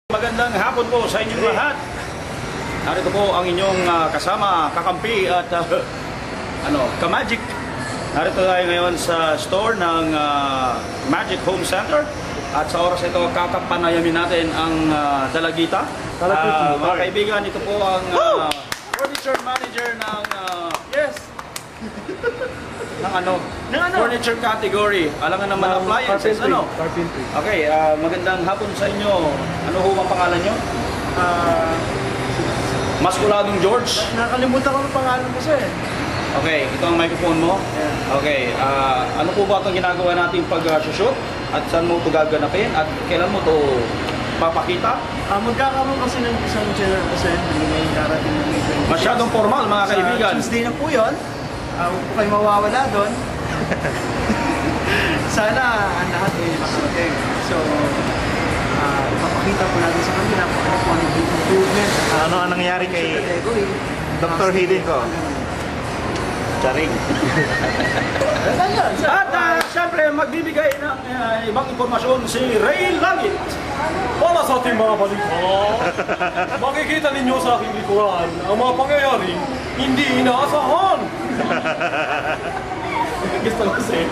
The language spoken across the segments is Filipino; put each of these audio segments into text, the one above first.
Magandang hapon po sa inyong lahat. Narito po ang inyong kasama, kakampi at ka-magic. Narito tayo ngayon sa store ng Magic Home Center. At sa oras ito, kakapanayamin natin ang Dalagita. Mga kaibigan, ito po ang furniture manager ng furniture category. Alangan naman appliances, Carpentry. Okay, magandang hapon sa inyo. Ano ho ang pangalan nyo? Maskuladong George. Nakalimutan ko ang pangalan ko sir. Okay, ito ang microphone mo. Okay, ano po ba itong ginagawa natin pag-shoot? At saan mo ito gaganapin? At kailan mo ito papakita? Magkakaroon kasi ng isang general kasi may darating ng event. Masyadong formal mga kaibigan. Tuesday na po yun. Huwag po kayo mawawala doon. Sana ang lahat ay makarating. So, ipapakita po natin sa kanila kung ano po ang improvement. Ano ang nangyari kay Dr. Hayden ko? Charing. At syempre magbibigay ng ibang impormasyon si Ray Langit. Para sa ating mga balita, makikita ninyo sa aking likuran ang mga pangyayari hindi inaasahan. Gusto ko kasi.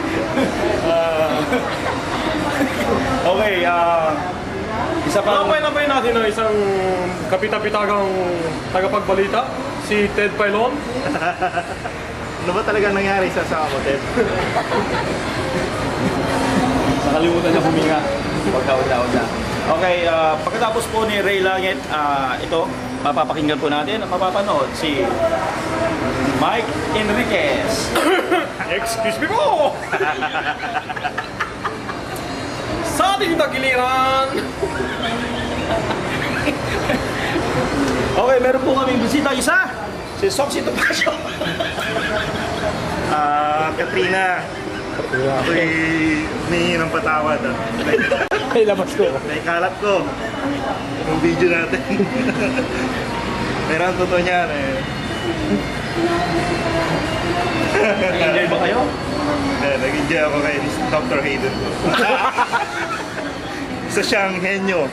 Okay, isa pa. Napay natin ang isang kapitapitagang tagapagbalita, si Ted Pailon. Ano ba talaga nangyari sa asawa mo, Ted? Nakalimutan na huminga. Wag na. Okay, pagkatapos po ni Ray Langit, ito, mapapakinggan po natin at mapapanood si Mike Enriquez. Excuse me po! Sa ating tagiliran, Okay, meron po kaming bisita isa. Si Soxy Topacio. Katrina. Ako'y humingi ng patawad. Ay, labas ko. Naikalat ko yung video natin. Pero ang totoo niyan Nag-enjoy ba kayo? nag-enjoy ako kay Dr. Hayden ko. Isa siyang henyo.